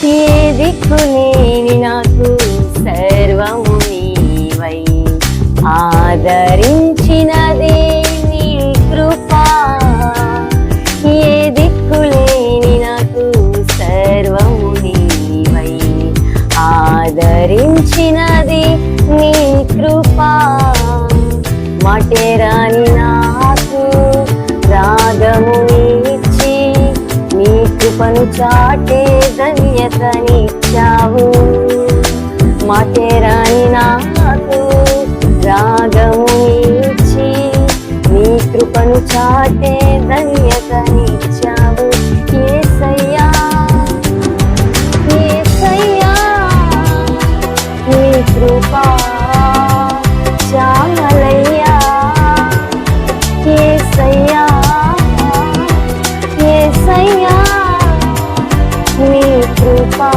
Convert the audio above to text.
ఏ దిక్కులేని నాకు సర్వము నీవై ఆదరించినదే నీ కృపా. ఏ దిక్కులేని నాకు సర్వము నీవై ఆదరించినది నీ కృపా. మాటేరాని నాకు రాగము ఇచ్చి నీ కృపను చాటే ధన్యతనిచ్చావు. మాటేరాని నాకు రాగము ఇచ్చి నీ కృపను చాటే ధన్యతనిచ్చావు. యేసయ్యా యేసయ్యా నీ కృపా చాలయ్యా. యేసయ్యా యేసయ్యా నీ కృపా